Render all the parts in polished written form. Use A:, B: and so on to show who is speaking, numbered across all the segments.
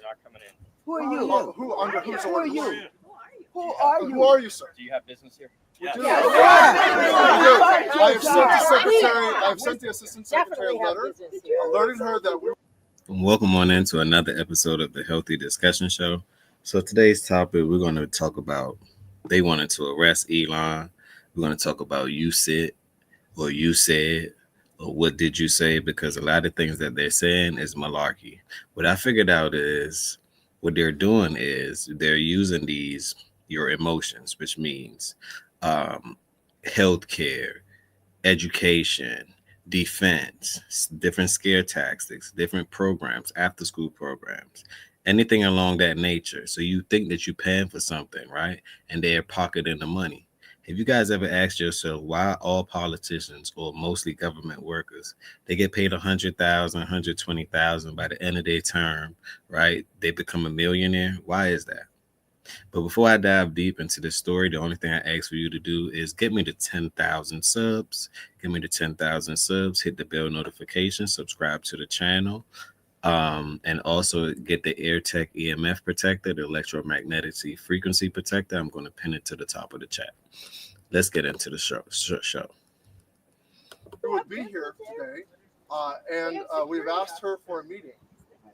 A: not coming in.
B: Who are you?
C: Who under whose
B: Who are
C: orders?
B: you? Who are you?
C: Who are you, sir?
A: Do you have business here?
C: Yes.
B: Yes.
C: I have sent the secretary. I have sent the assistant secretary a letter alerting her that we.
D: Welcome on into another episode of the Healthy Discussion Show. So today's topic, we're going to talk about they wanted to arrest Elon. We're going to talk about you said or you said or what did you say, because a lot of things that they're saying is malarkey. What I figured out is what they're doing is they're using your emotions, which means healthcare, education, defense, different scare tactics, different programs, after school programs, anything along that nature. So you think that you're paying for something, right? And they're pocketing the money. Have you guys ever asked yourself why all politicians or mostly government workers, they get paid $100,000, $120,000 by the end of their term, right? They become a millionaire. Why is that? But before I dive deep into this story, the only thing I ask for you to do is get me to 10,000 subs. Give me the 10,000 subs, hit the bell notification, subscribe to the channel, and also get the AirTech EMF protector, the electromagnetic frequency protector. I'm going to pin it to the top of the chat. Let's get into the show.
C: We would be here today, and we've asked her for a meeting.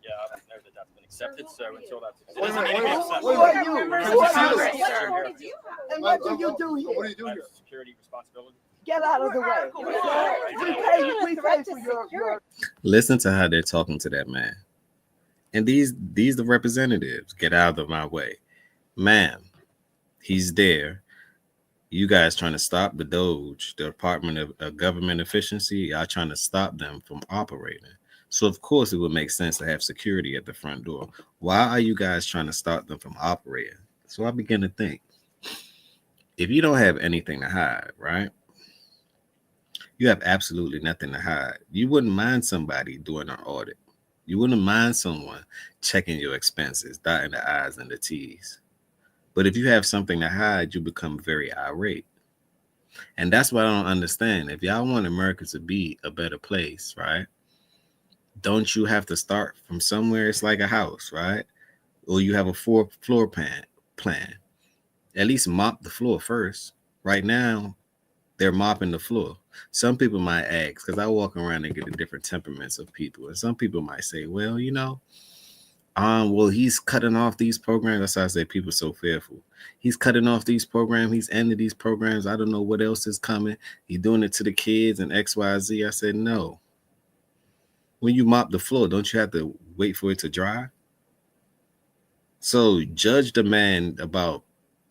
A: Yeah, I know that that's been accepted. So until that's
C: Wait a minute,
B: Who are you? Who are you?
A: you?
B: And what do you do
C: What do
B: here?
C: you do here?
A: Security responsibility.
B: Get out of the way. We pay for your.
D: Listen to how they're talking to that man. And these the representatives. Get out of my way. Ma'am, he's there. You guys trying to stop the d.o.g.e, the Department of Government Efficiency. Y'all trying to stop them from operating. So, of course, it would make sense to have security at the front door. Why are you guys trying to stop them from operating? So I begin to think, if you don't have anything to hide, right? You have absolutely nothing to hide. You wouldn't mind somebody doing an audit. You wouldn't mind someone checking your expenses, dotting the I's and the T's. But if you have something to hide, you become very irate. And that's what I don't understand. If y'all want America to be a better place, right? Don't you have to start from somewhere? It's like a house, right? Or you have a floor plan. At least mop the floor first. Right now, they're mopping the floor. Some people might ask, because I walk around and get the different temperaments of people. And some people might say, well, well, he's cutting off these programs. That's why I say people are so fearful. He's cutting off these programs. He's ending these programs. I don't know what else is coming. He's doing it to the kids and XYZ. I said, no. When you mop the floor, don't you have to wait for it to dry? So judge the man about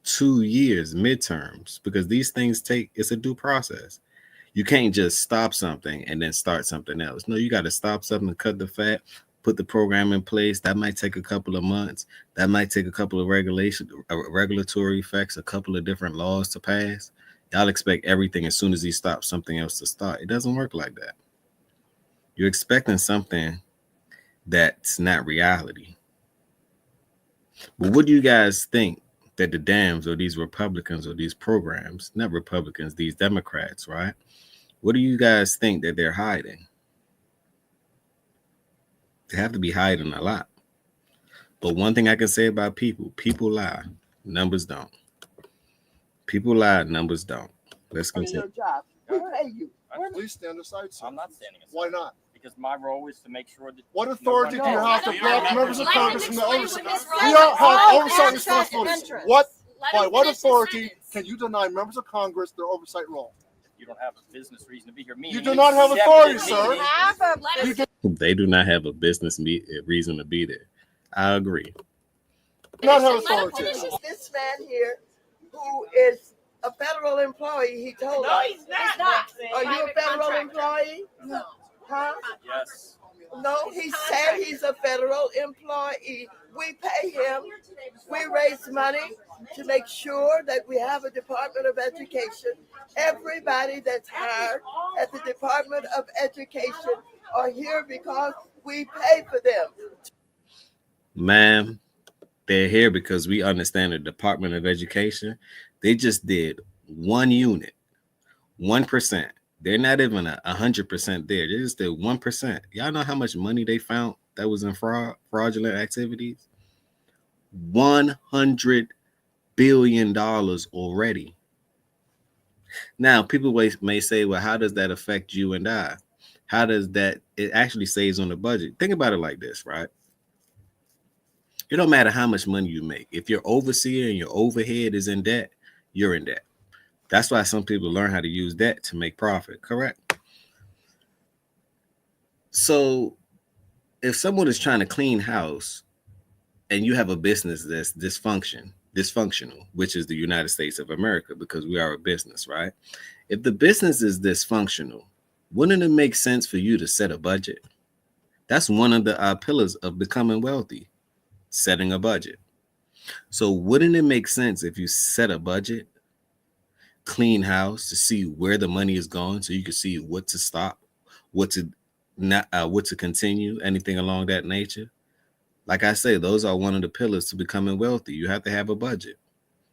D: 2 years midterms, because these things it's a due process. You can't just stop something and then start something else. No, you got to stop something, cut the fat, put the program in place. That might take a couple of months. That might take a couple of regulatory effects, a couple of different laws to pass. Y'all expect everything as soon as he stops something else to start. It doesn't work like that. You're expecting something that's not reality. But what do you guys think that the Dems or these Republicans or these programs, not Republicans, these Democrats, right? What do you guys think that they're hiding? They have to be hiding a lot. But one thing I can say about people lie, numbers don't. People lie, numbers don't. Let's continue.
B: Your job. We pay you.
C: Please stand aside, sir.
A: I'm not standing aside.
C: Why not?
A: Because my role is to make sure that.
C: What authority do you
B: No.
C: have to block members of Congress from the oversight? We
E: We
C: don't have
E: all
C: oversight
E: access
C: responsibilities.
E: entrance.
C: By what authority can you deny members of Congress their oversight role?
A: You don't have a business reason to be here.
C: You do not have authority, sir.
D: They do not have a business reason to be there. I agree.
C: Do not have authority.
B: This man here, who is a federal employee, he told us.
E: He's not.
B: Are you a federal employee?
E: No.
B: Huh?
A: Yes.
B: No, he said he's a federal employee. We pay him. We raise money to make sure that we have a Department of Education. Everybody that's hired at the Department of Education are here because we pay for them.
D: Ma'am, they're here because we understand the Department of Education. They just did one unit, 1%. They're not even 100% there. They just did 1%. Y'all know how much money they found that was in fraudulent activities? $100 billion already. Now, people may say, well, how does that affect you and I? How does that, it actually saves on the budget. Think about it like this, right? It don't matter how much money you make. If your overseer and your overhead is in debt, you're in debt. That's why some people learn how to use debt to make profit, correct? So if someone is trying to clean house and you have a business that's dysfunctional, which is the United States of America, because we are a business, right? If the business is dysfunctional, wouldn't it make sense for you to set a budget? That's one of the pillars of becoming wealthy, setting a budget. So wouldn't it make sense if you set a budget, clean house, to see where the money is going, so you can see what to stop, what to continue, anything along that nature? Like I say, those are one of the pillars to becoming wealthy. You have to have a budget.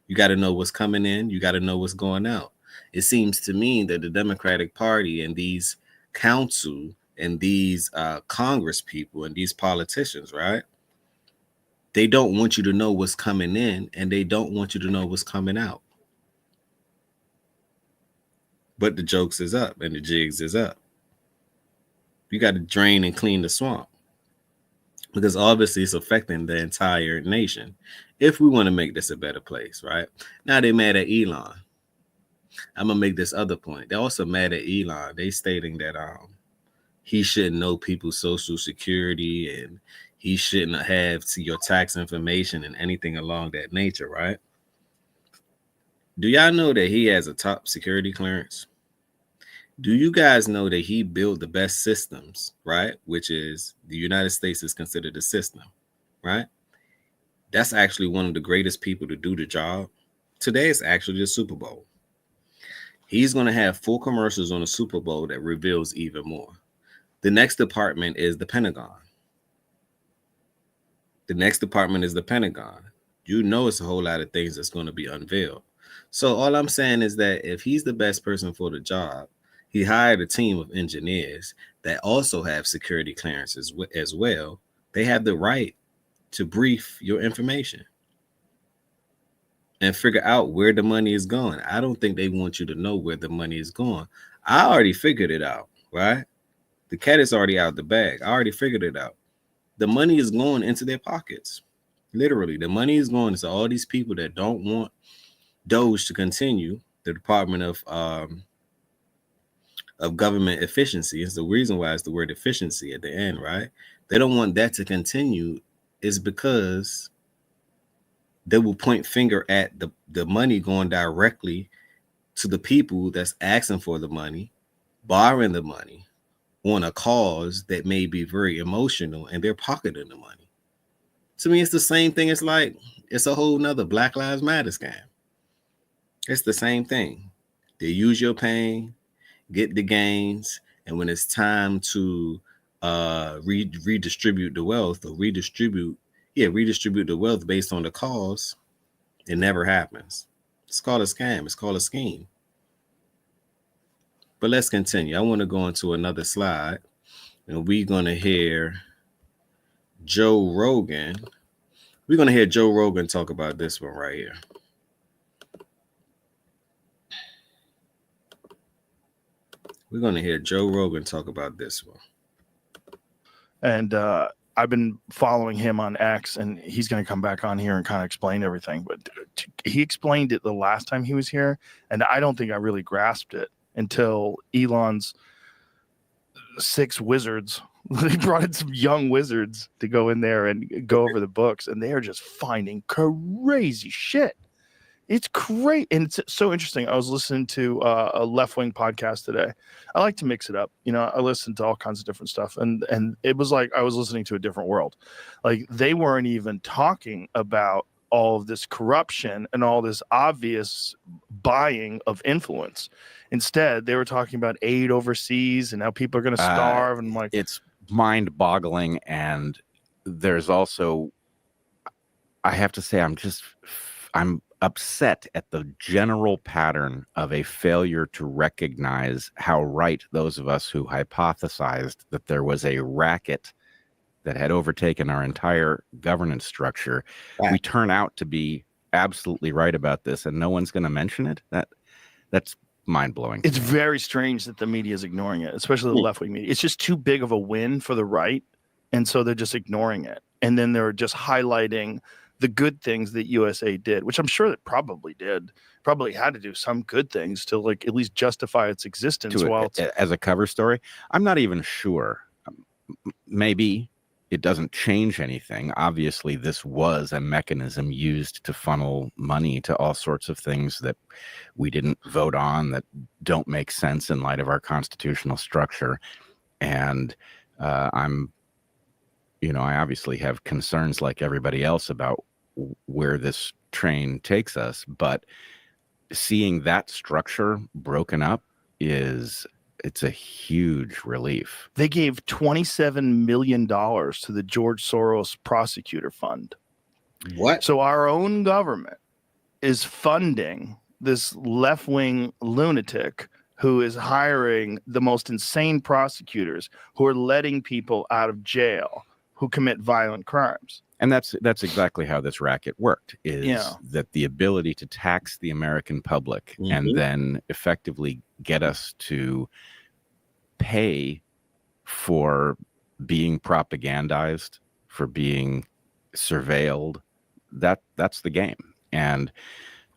D: You got to know what's coming in. You got to know what's going out. It seems to me that the Democratic Party and these council and these Congress people and these politicians, right? They don't want you to know what's coming in, and they don't want you to know what's coming out. But the jokes is up and the jigs is up. You got to drain and clean the swamp, because obviously it's affecting the entire nation if we want to make this a better place, right? Now they're mad at Elon. I'm going to make this other point. They're also mad at Elon. They stating that he shouldn't know people's social security and he shouldn't have your tax information and anything along that nature, right? Do y'all know that he has a top security clearance? Do you guys know that he built the best systems, right? Which is the United States is considered a system, right? That's actually one of the greatest people to do the job. Today is actually the Super Bowl. He's going to have 4 commercials on the Super Bowl that reveals even more. The next department is the Pentagon. The next department is the Pentagon. You know, it's a whole lot of things that's going to be unveiled. So all I'm saying is that if he's the best person for the job, he hired a team of engineers that also have security clearances as well. They have the right to brief your information and figure out where the money is going. I don't think they want you to know where the money is going. I already figured it out, right? The cat is already out the bag. I already figured it out. The money is going into their pockets. Literally, the money is going to all these people that don't want d.o.g.e to continue. The Department of Government Efficiency is the reason why it's the word efficiency at the end, right? They don't want that to continue, is because they will point finger at the money going directly to the people that's asking for the money, borrowing the money on a cause that may be very emotional, and they're pocketing the money. To me, it's the same thing. It's like, it's a whole nother Black Lives Matter scam. It's the same thing. They use your pain, get the gains, and when it's time to redistribute the wealth, or redistribute the wealth based on the cause, it never happens. It's called a scam. It's called a scheme. But let's continue. I want to go into another slide, and we're going to hear Joe Rogan. We're going to hear Joe Rogan talk about this one right here. We're going to hear Joe Rogan talk about this one.
E: And I've been following him on X, and he's going to come back on here and kind of explain everything. But he explained it the last time he was here, and I don't think I really grasped it until Elon's 6 wizards. They brought in some young wizards to go in there and go over the books, and they are just finding crazy shit. It's great, and it's so interesting. I was listening to a left-wing podcast today. I like to mix it up. You know, I listen to all kinds of different stuff, and it was like I was listening to a different world. Like, they weren't even talking about all of this corruption and all this obvious buying of influence. Instead, they were talking about aid overseas and how people are going to starve. And like,
F: it's mind-boggling. And there's also, I have to say, I'm upset at the general pattern of a failure to recognize how right those of us who hypothesized that there was a racket that had overtaken our entire governance structure, we turn out to be absolutely right about this, and no one's going to mention it. That's mind-blowing.
E: It's very strange that the media is ignoring it, especially the left-wing media. It's just too big of a win for the right, and so they're just ignoring it. And then they're just highlighting the good things that USAID did, which I'm sure it probably did. Probably had to do some good things to like at least justify its existence.
F: As a cover story, I'm not even sure. Maybe it doesn't change anything. Obviously, this was a mechanism used to funnel money to all sorts of things that we didn't vote on, that don't make sense in light of our constitutional structure. And I obviously have concerns like everybody else about where this train takes us, but seeing that structure broken up it's a huge relief.
E: They gave $27 million to the George Soros Prosecutor Fund.
D: What?
E: So our own government is funding this left-wing lunatic who is hiring the most insane prosecutors who are letting people out of jail who commit violent crimes.
F: And that's exactly how this racket worked, is that the ability to tax the American public and then effectively get us to pay for being propagandized, for being surveilled. That's the game. And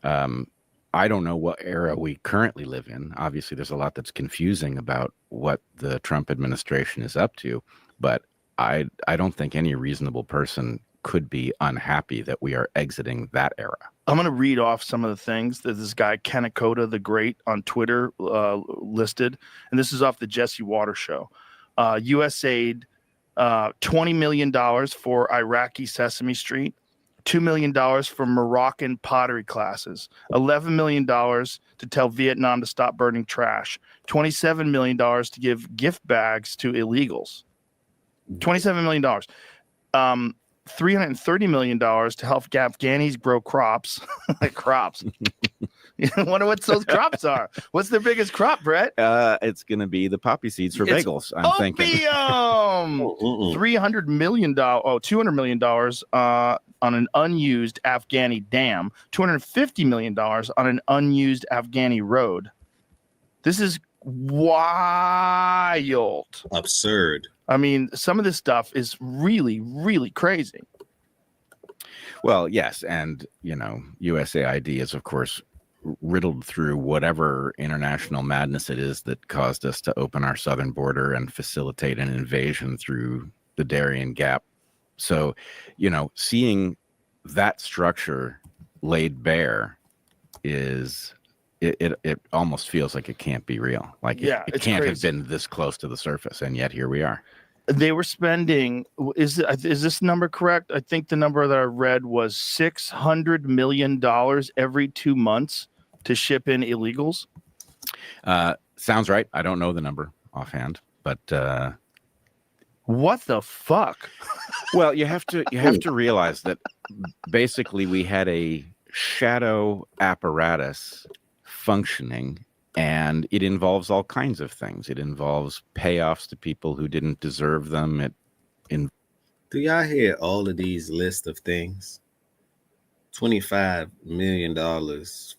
F: I don't know what era we currently live in. Obviously, there's a lot that's confusing about what the Trump administration is up to, but I don't think any reasonable person could be unhappy that we are exiting that era.
E: I'm going to read off some of the things that this guy, Kanakota the Great, on Twitter listed. And this is off the Jesse Water Show. USAID, $20 million for Iraqi Sesame Street, $2 million for Moroccan pottery classes, $11 million to tell Vietnam to stop burning trash, $27 million to give gift bags to illegals. $27 million. $330 million to help Afghanis grow crops. Like crops. I wonder what those crops are. What's their biggest crop, Brett?
F: It's going to be the poppy seeds for bagels, I'm thinking.
E: $200 million on an unused Afghani dam, $250 million on an unused Afghani road. This is wild.
D: Absurd.
E: I mean, some of this stuff is really, really crazy.
F: Well, yes. And, USAID is, of course, riddled through whatever international madness it is that caused us to open our southern border and facilitate an invasion through the Darien Gap. So, seeing that structure laid bare is... It almost feels like it can't be real. Like it can't have been this close to the surface, and yet here we are.
E: They were spending. Is this number correct? I think the number that I read was $600 million every 2 months to ship in illegals.
F: Sounds right. I don't know the number offhand, but
E: what the fuck?
F: Well, you have to realize that basically we had a shadow apparatus functioning, and it involves all kinds of things. It involves payoffs to people who didn't deserve them.
D: Do y'all hear all of these lists of things? $25 million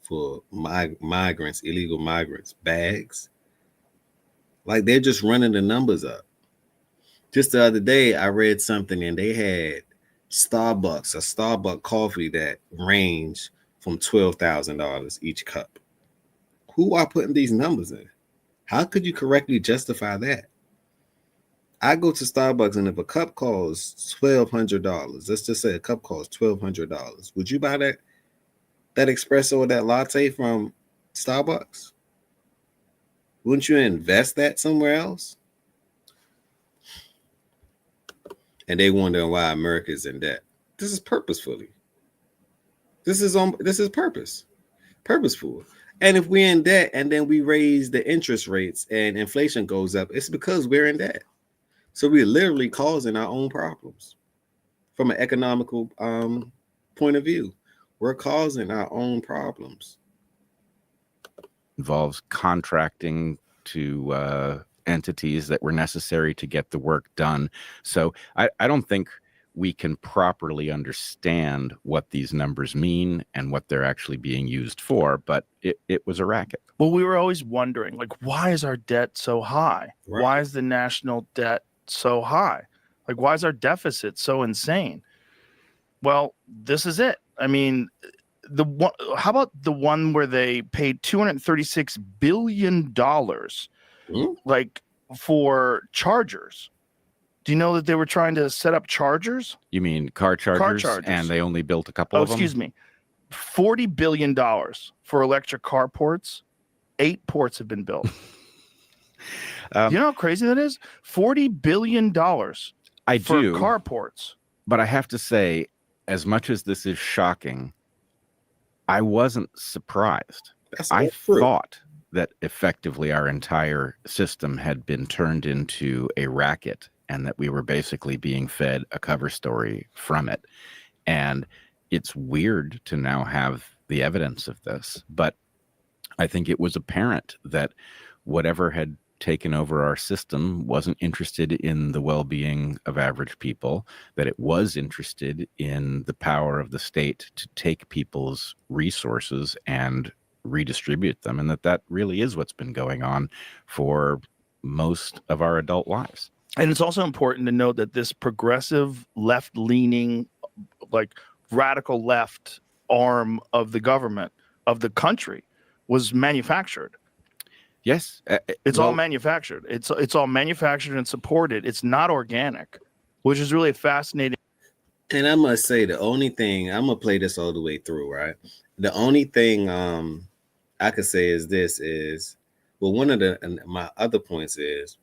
D: for migrants, illegal migrants, bags. Like they're just running the numbers up. Just the other day, I read something and they had a Starbucks coffee that ranged from $12,000 each cup. Who are putting these numbers in? How could you correctly justify that? I go to Starbucks, and if a cup costs $1,200, let's just say a cup costs $1,200, would you buy that espresso or that latte from Starbucks? Wouldn't you invest that somewhere else? And they wondering why America's in debt. This is purposefully. This is purposeful. And if we're in debt and then we raise the interest rates and inflation goes up, it's because we're in debt. So we're literally causing our own problems from an economical point of view. We're causing our own problems.
F: Involves contracting to entities that were necessary to get the work done. So I don't think we can properly understand what these numbers mean and what they're actually being used for, but it was a racket.
E: Well, we were always wondering, like, why is our debt so high?
D: Right.
E: Why is the national debt so high? Like, why is our deficit so insane? Well, this is it. I mean, how about the one where they paid $236 billion like for chargers? Do you know that they were trying to set up chargers?
F: You mean car chargers, and they only built a couple of them?
E: Excuse me. $40 billion for electric car ports. 8 ports have been built. You know how crazy that is? $40 billion for car ports.
F: But I have to say, as much as this is shocking, I wasn't surprised. I thought that effectively our entire system had been turned into a racket and that we were basically being fed a cover story from it. And it's weird to now have the evidence of this, but I think it was apparent that whatever had taken over our system wasn't interested in the well-being of average people, that it was interested in the power of the state to take people's resources and redistribute them, and that really is what's been going on for most of our adult lives.
E: And it's also important to note that this progressive left-leaning, like radical left arm of the government, of the country, was manufactured.
F: Yes.
E: It's all manufactured. It's all manufactured and supported. It's not organic, which is really fascinating.
D: And I must say, the only thing, I'm going to play this all the way through, right? The only thing I could say is this is, well, one of my other points is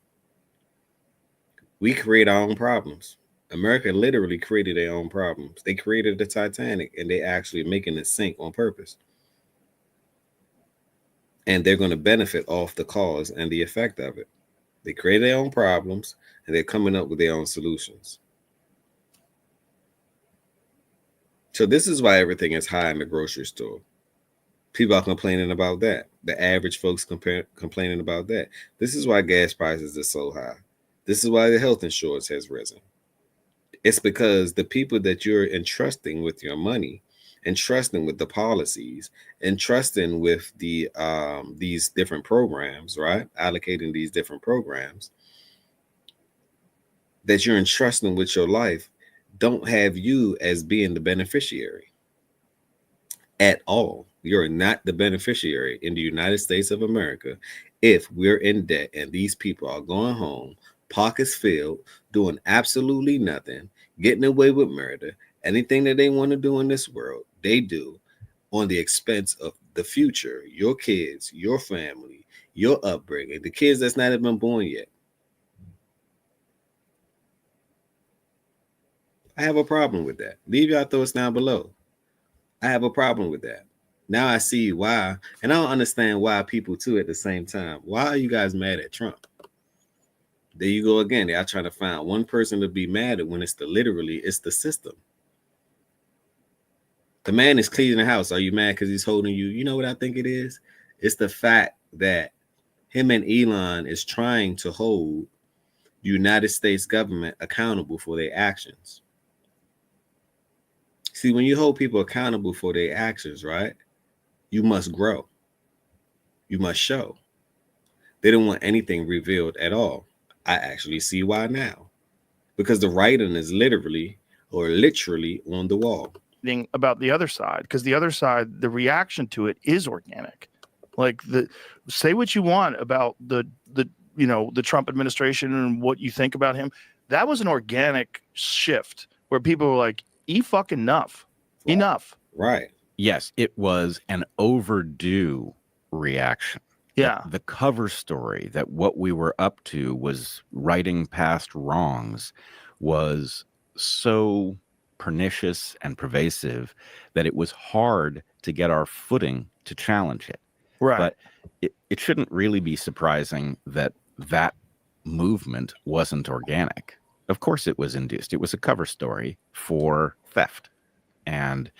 D: we create our own problems. America literally created their own problems. They created the Titanic, and they actually making it sink on purpose. And they're going to benefit off the cause and the effect of it. They create their own problems, and they're coming up with their own solutions. So this is why everything is high in the grocery store. People are complaining about that. The average folks complaining about that. This is why gas prices are so high. This is why the health insurance has risen. It's because the people that you're entrusting with your money, entrusting with the policies, entrusting with the these different programs, right? Allocating these different programs that you're entrusting with your life don't have you as being the beneficiary at all. You're not the beneficiary in the United States of America if we're in debt and these people are going home, pockets filled, doing absolutely nothing, getting away with murder. Anything that they want to do in this world, they do on the expense of the future, your kids, your family, your upbringing, the kids that's not even born yet. I have a problem with that. Leave your thoughts down below. I have a problem with that. Now I see why, and I don't understand why people too at the same time. Why are you guys mad at Trump? There you go again. They are trying to find one person to be mad at when it's it's the system. The man is cleaning the house. Are you mad because he's holding you? You know what I think it is? It's the fact that him and Elon is trying to hold the United States government accountable for their actions. See, when you hold people accountable for their actions, right, you must grow. You must show. They don't want anything revealed at all. I actually see why now. Because the writing is literally on the wall.
E: About the other side, because the other side, the reaction to it is organic. Like, say what you want about the Trump administration and what you think about him. That was an organic shift where people were like, fucking enough.
D: Right.
E: Enough.
D: Right.
F: Yes, it was an overdue reaction.
E: Yeah.
F: The cover story that what we were up to was righting past wrongs was so pernicious and pervasive that it was hard to get our footing to challenge it.
E: Right.
F: But it shouldn't really be surprising that movement wasn't organic. Of course it was induced. It was a cover story for theft. And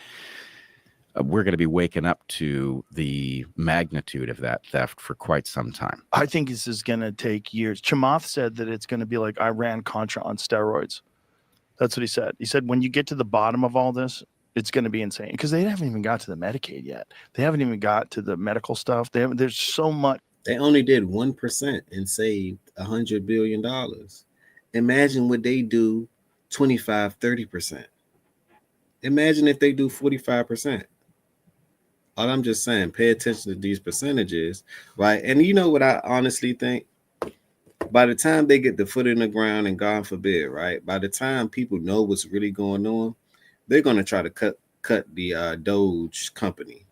F: we're going to be waking up to the magnitude of that theft for quite some time.
E: I think this is going to take years. Chamath said that it's going to be like Iran-Contra on steroids. That's what he said. He said when you get to the bottom of all this, it's going to be insane because they haven't even got to the Medicaid yet. They haven't even got to the medical stuff. There's so much.
D: They only did 1% and saved $100 billion. Imagine what they do 25, 30%. Imagine if they do 45%. All I'm just saying, pay attention to these percentages, right? And you know what I honestly think? By the time they get the foot in the ground, and God forbid, right? By the time people know what's really going on, they're going to try to cut the Doge company.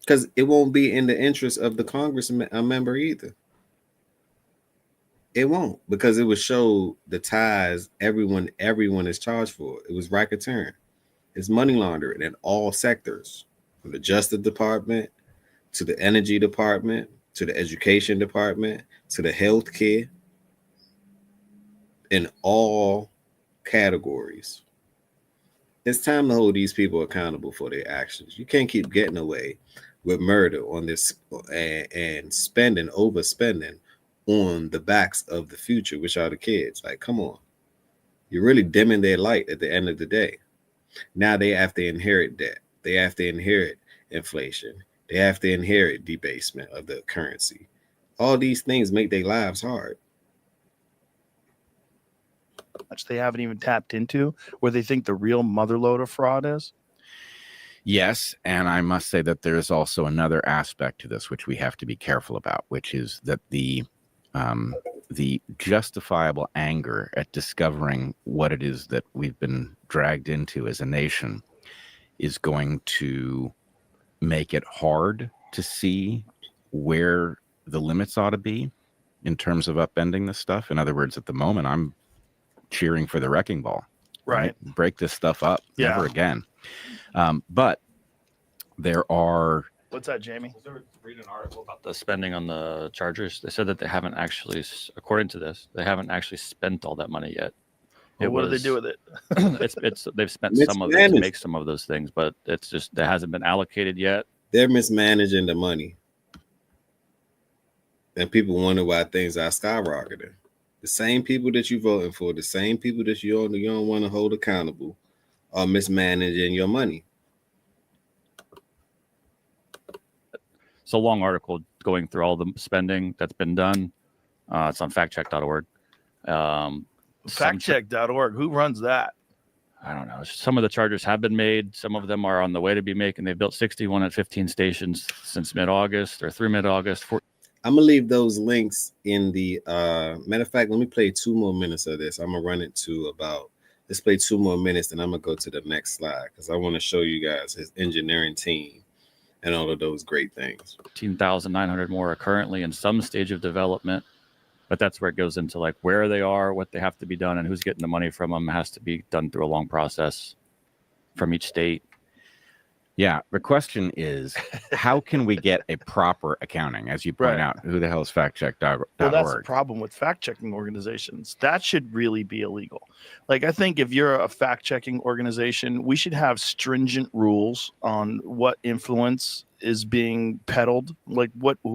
D: Because it won't be in the interest of the Congress member either. It won't, because it would show the ties everyone is charged for. It was racketeering. It's money laundering in all sectors, from the Justice Department to the Energy Department to the Education Department to the health care, in all categories. It's time to hold these people accountable for their actions. You can't keep getting away with murder on this and overspending on the backs of the future, which are the kids. Like, come on. You're really dimming their light at the end of the day. Now they have to inherit debt. They have to inherit inflation. They have to inherit debasement of the currency. All these things make their lives hard.
E: Much they haven't even tapped into, where they think the real motherload of fraud is.
F: Yes, and I must say that there is also another aspect to this which we have to be careful about, which is that the justifiable anger at discovering what it is that we've been dragged into as a nation is going to make it hard to see where the limits ought to be in terms of upending this stuff. In other words, at the moment, I'm cheering for the wrecking ball.
E: Right.
F: Break this stuff up.
E: Yeah.
F: Never again. But there are.
E: What's that, Jamie?
G: I was reading an article about the spending on the chargers. They said that they haven't actually, according to this, they haven't actually spent all that money yet.
E: What do they do with it?
G: They've spent some of it to make some of those things, but it's just that hasn't been allocated yet.
D: They're mismanaging the money. And people wonder why things are skyrocketing. The same people that you're voting for, the same people that you don't want to hold accountable, are mismanaging your money.
G: It's a long article going through all the spending that's been done. It's on factcheck.org.
E: Factcheck.org. Who runs that?
G: I don't know. Some of the chargers have been made. Some of them are on the way to be made, and they've built 61 at 15 stations since mid-August or through mid-August.
D: I'm going to leave those links in the matter of fact, let me play 2 more minutes of this. I'm going to run it to let's play 2 more minutes, then I'm going to go to the next slide because I want to show you guys his engineering team and all of those great things.
G: 14,900 more are currently in some stage of development, but that's where it goes into like where they are, what they have to be done, and who's getting the money from them. It has to be done through a long process from each state.
F: Yeah, the question is, how can we get a proper accounting? As you point out, who the hell is factcheck.org?
E: Well, that's the problem with fact-checking organizations. That should really be illegal. Like, I think if you're a fact-checking organization, we should have stringent rules on what influence is being peddled, like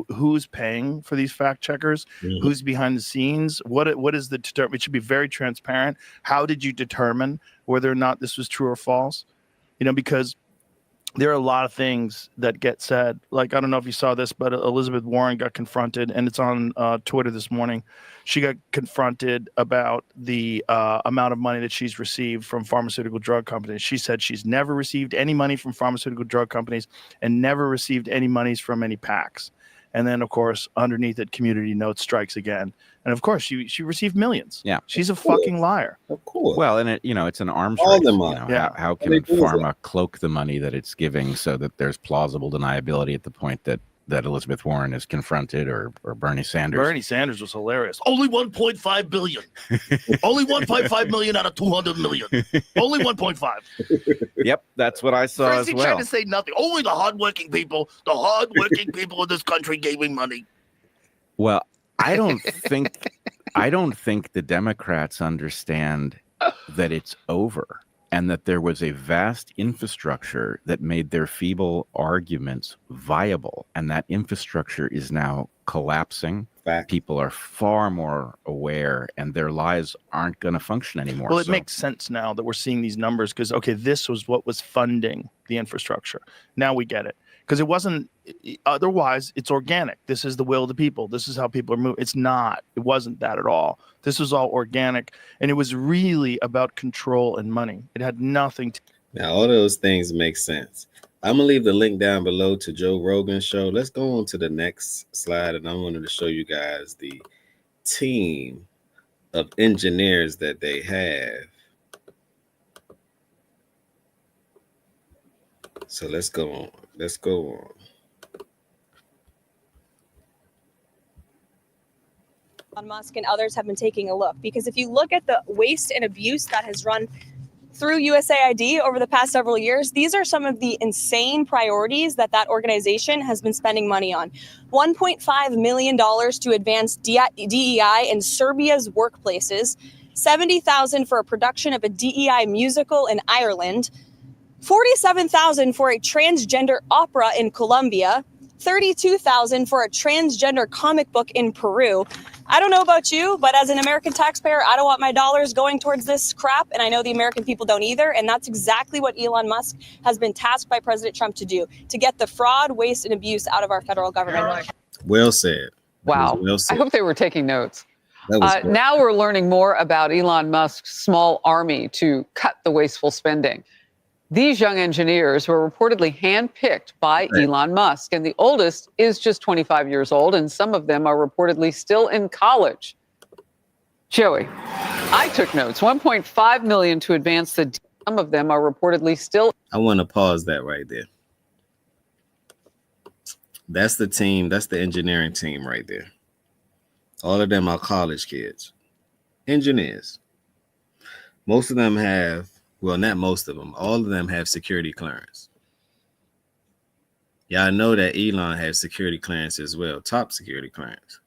E: who's paying for these fact checkers, who's behind the scenes, what is the it should be very transparent. How did you determine whether or not this was true or false? Because there are a lot of things that get said. Like, I don't know if you saw this, but Elizabeth Warren got confronted, and it's on Twitter this morning. She got confronted about the amount of money that she's received from pharmaceutical drug companies. She said she's never received any money from pharmaceutical drug companies and never received any monies from any PACs. And then, of course, underneath it, Community Notes strikes again. And, of course, she received millions.
F: Yeah.
E: She's a fucking liar.
D: Of course.
F: Well, and it's an arms
D: All
F: race.
D: the money.
F: How can pharma cloak the money that it's giving so that there's plausible deniability at the point that Elizabeth Warren is confronted or Bernie Sanders?
E: Bernie Sanders was hilarious. Only 1.5 billion. Only 1.5 million out of 200 million. Only 1.5.
F: Yep, that's what I saw as well.
E: Trying to say nothing. Only the hardworking people in this country gave me money.
F: Well, I don't think the Democrats understand that it's over. and that there was a vast infrastructure that made their feeble arguments viable, and that infrastructure is now collapsing.
D: Fact.
F: People are far more aware, and their lives aren't going to function anymore.
E: Well, it makes sense now that we're seeing these numbers because, okay, this was what was funding the infrastructure. Now we get it. Because it wasn't, otherwise, it's organic. This is the will of the people. This is how people are moving. It's not. It wasn't that at all. This was all organic. And it was really about control and money. It had nothing to.
D: Now, all those things make sense. I'm going to leave the link down below to Joe Rogan's show. Let's go on to the next slide. And I wanted to show you guys the team of engineers that they have. So let's go on. Let's go on.
H: Elon Musk and others have been taking a look, because if you look at the waste and abuse that has run through USAID over the past several years, these are some of the insane priorities that organization has been spending money on. $1.5 million to advance DEI in Serbia's workplaces, $70,000 for a production of a DEI musical in Ireland, $47,000 for a transgender opera in Colombia, $32,000 for a transgender comic book in Peru. I don't know about you, but as an American taxpayer, I don't want my dollars going towards this crap, and I know the American people don't either, and that's exactly what Elon Musk has been tasked by President Trump to do, to get the fraud, waste, and abuse out of our federal government.
D: Well said.
I: Wow.
D: Well said.
I: I hope they were taking notes.
D: That was good.
I: Now we're learning more about Elon Musk's small army to cut the wasteful spending. These young engineers were reportedly handpicked by Elon Musk, and the oldest is just 25 years old, and some of them are reportedly still in college. Joey, I took notes. $1.5 million to advance the. Some of them are reportedly still.
D: I want to pause that right there. That's the team. That's the engineering team right there. All of them are college kids, engineers. Most of them have. Well, not most of them. All of them have security clearance. Y'all know that Elon has security clearance as well, top security clearance.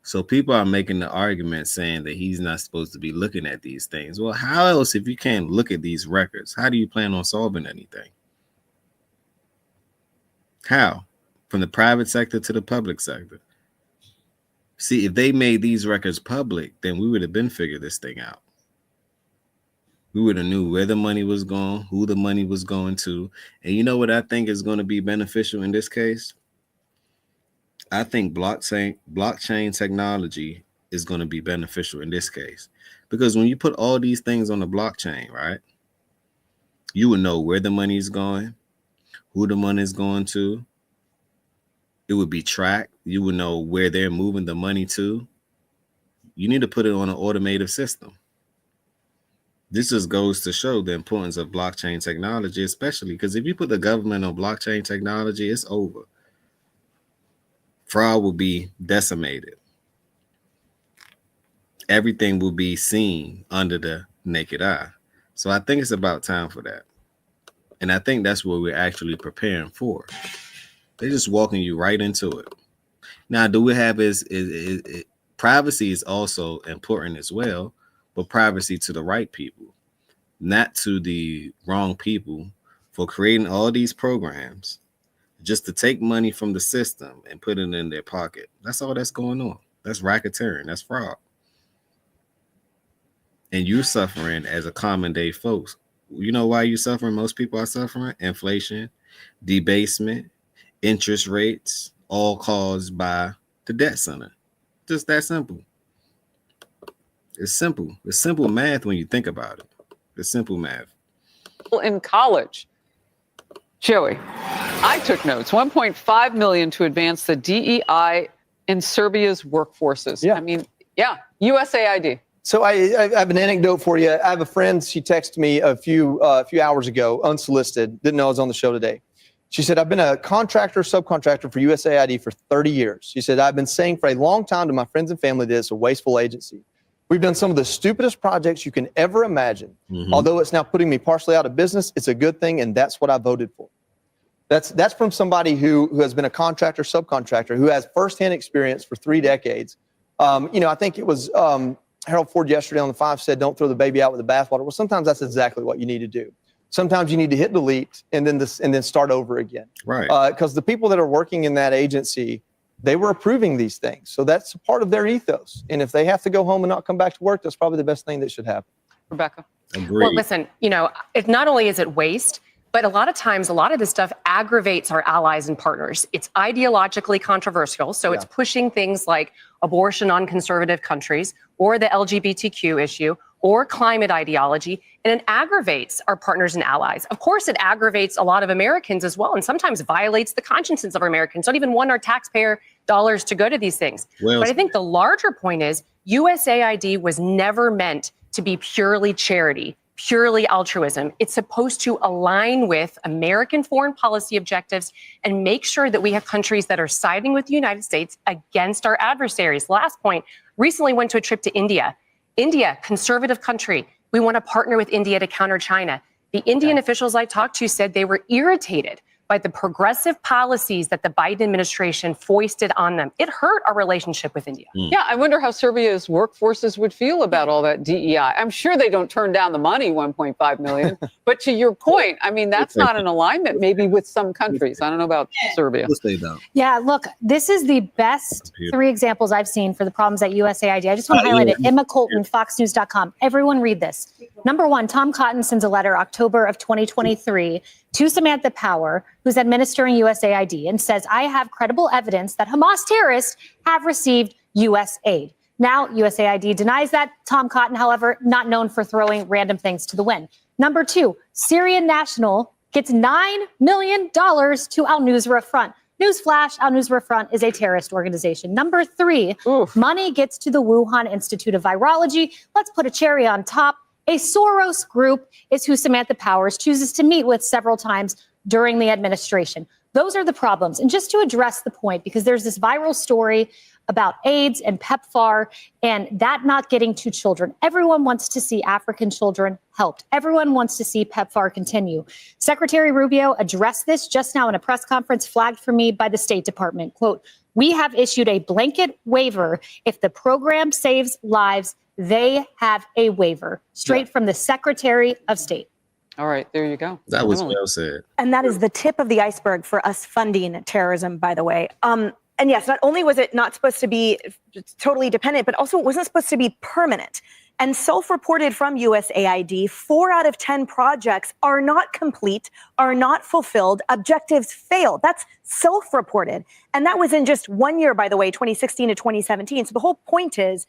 D: So people are making the argument saying that he's not supposed to be looking at these things. Well, how else, if you can't look at these records, how do you plan on solving anything? How? From the private sector to the public sector. See, if they made these records public, then we would have been figured this thing out. We would have knew where the money was going, who the money was going to. And you know what I think is going to be beneficial in this case? I think blockchain technology is going to be beneficial in this case. Because when you put all these things on the blockchain, right, you would know where the money is going, who the money is going to. It would be tracked. You would know where they're moving the money to. You need to put it on an automated system. This just goes to show the importance of blockchain technology, especially because if you put the government on blockchain technology, it's over. Fraud will be decimated. Everything will be seen under the naked eye. So I think it's about time for that. And I think that's what we're actually preparing for. They're just walking you right into it. Now, do we have privacy is also important as well. But privacy to the right people, not to the wrong people for creating all these programs just to take money from the system and put it in their pocket. That's all that's going on. That's racketeering. That's fraud. And you're suffering as a common day folks. You know why you're suffering? Most people are suffering. Inflation, debasement, interest rates, all caused by the debt center. Just that simple. It's simple. It's simple math when you think about it. It's simple math.
I: In college. Joey, I took notes. $1.5 million to advance the DEI in Serbia's workforces.
J: Yeah.
I: I mean, yeah, USAID.
J: So I have an anecdote for you. I have a friend. She texted me a few hours ago, unsolicited. Didn't know I was on the show today. She said, I've been a contractor, subcontractor for USAID for 30 years. She said, I've been saying for a long time to my friends and family that it's a wasteful agency. We've done some of the stupidest projects you can ever imagine. Mm-hmm. Although it's now putting me partially out of business, it's a good thing, and that's what I voted for. That's from somebody who has been a contractor, subcontractor, who has firsthand experience for 3 decades. I think it was Harold Ford yesterday on the 5 said, don't throw the baby out with the bathwater. Well, sometimes that's exactly what you need to do. Sometimes you need to hit delete and then start over again.
D: Right.
J: Because the people that are working in that agency, they were approving these things. So that's part of their ethos. And if they have to go home and not come back to work, that's probably the best thing that should happen.
I: Rebecca?
D: Agreed.
K: Well, listen, it not only is it waste, but a lot of times, a lot of this stuff aggravates our allies and partners. It's ideologically controversial. So it's pushing things like abortion on conservative countries or the LGBTQ issue or climate ideology, and it aggravates our partners and allies. Of course, it aggravates a lot of Americans as well, and sometimes violates the consciences of Americans. Don't even want our taxpayer dollars to go to these things. But I think the larger point is USAID was never meant to be purely charity, purely altruism. It's supposed to align with American foreign policy objectives and make sure that we have countries that are siding with the United States against our adversaries. Last point, recently went to a trip to India. India, conservative country. We want to partner with India to counter China. The Indian officials I talked to said they were irritated by the progressive policies that the Biden administration foisted on them. It hurt our relationship with India.
I: Yeah, I wonder how Serbia's workforces would feel about all that DEI. I'm sure they don't turn down the money, 1.5 million. But to your point, I mean, that's not an alignment maybe with some countries. I don't know about Serbia.
L: Yeah, look, this is the best 3 examples I've seen for the problems at USAID. I just want to highlight it. Emma Colton, FoxNews.com. Everyone read this. Number 1, Tom Cotton sends a letter October of 2023 to Samantha Power, who's administering USAID, and says, I have credible evidence that Hamas terrorists have received U.S. aid. Now, USAID denies that. Tom Cotton, however, not known for throwing random things to the wind. Number 2, Syrian National gets $9 million to Al-Nusra Front. Newsflash, Al-Nusra Front is a terrorist organization. Number 3, money gets to the Wuhan Institute of Virology. Let's put a cherry on top. A Soros group is who Samantha Powers chooses to meet with several times during the administration. Those are the problems. And just to address the point, because there's this viral story about AIDS and PEPFAR and that not getting to children. Everyone wants to see African children helped. Everyone wants to see PEPFAR continue. Secretary Rubio addressed this just now in a press conference flagged for me by the State Department. Quote, we have issued a blanket waiver. If the program saves lives, they have a waiver straight from the Secretary of State.
I: All right, there you go.
D: That was well said.
M: And that is the tip of the iceberg for us funding terrorism, by the way. And yes, not only was it not supposed to be totally dependent, but also it wasn't supposed to be permanent. And self-reported from USAID, 4 out of 10 projects are not complete, are not fulfilled, objectives failed. That's self-reported. And that was in just 1 year, by the way, 2016 to 2017. So the whole point is,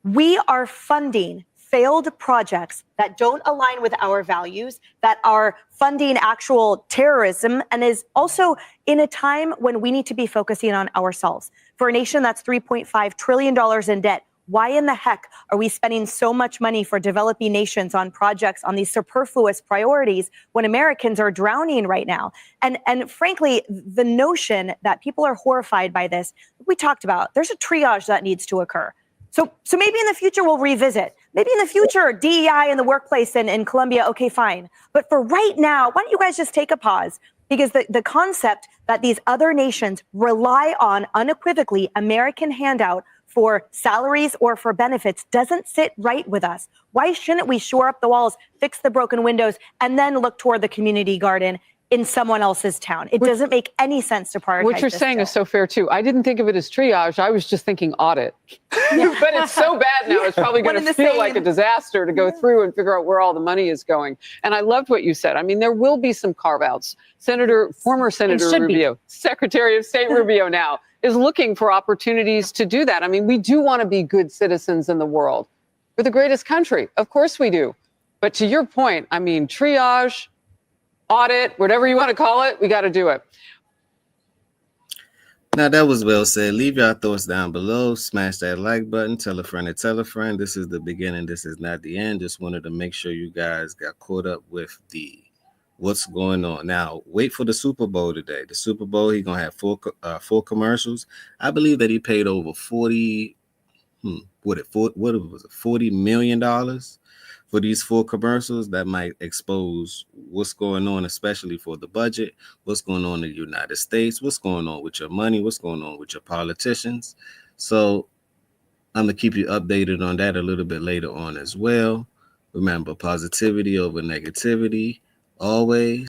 M: we are funding failed projects that don't align with our values, that are funding actual terrorism, and is also in a time when we need to be focusing on ourselves. For a nation that's $3.5 trillion in debt, why in the heck are we spending so much money for developing nations on projects, on these superfluous priorities, when Americans are drowning right now? And frankly, the notion that people are horrified by this, we talked about, there's a triage that needs to occur. So maybe in the future we'll revisit. Maybe in the future, DEI in the workplace in Colombia, okay, fine. But for right now, why don't you guys just take a pause? Because the concept that these other nations rely on unequivocally American handout for salaries or for benefits doesn't sit right with us. Why shouldn't we shore up the walls, fix the broken windows, and then look toward the community garden in someone else's town? It doesn't make any sense to prioritize.
I: What you're saying is so fair too. I didn't think of it as triage. I was just thinking audit. But it's so bad now. It's probably going to feel like a disaster to go through and figure out where all the money is going. And I loved what you said. I mean, there will be some carve-outs. Former Senator Rubio, Secretary of State Rubio now, is looking for opportunities to do that. I mean, we do want to be good citizens in the world. We're the greatest country. Of course we do. But to your point, I mean, triage, audit, whatever you want to call it, we got to do it.
D: Now, that was well said. Leave your thoughts down below. Smash that like button. Tell a friend to tell a friend. This is the beginning. This is not the end. Just wanted to make sure you guys got caught up with what's going on. Now, wait for the Super Bowl today. The Super Bowl, he's going to have full commercials. I believe that he paid over $40 million for these full commercials that might expose what's going on, especially for the budget, what's going on in the United States, what's going on with your money, what's going on with your politicians. So I'm going to keep you updated on that a little bit later on as well. Remember, positivity over negativity always.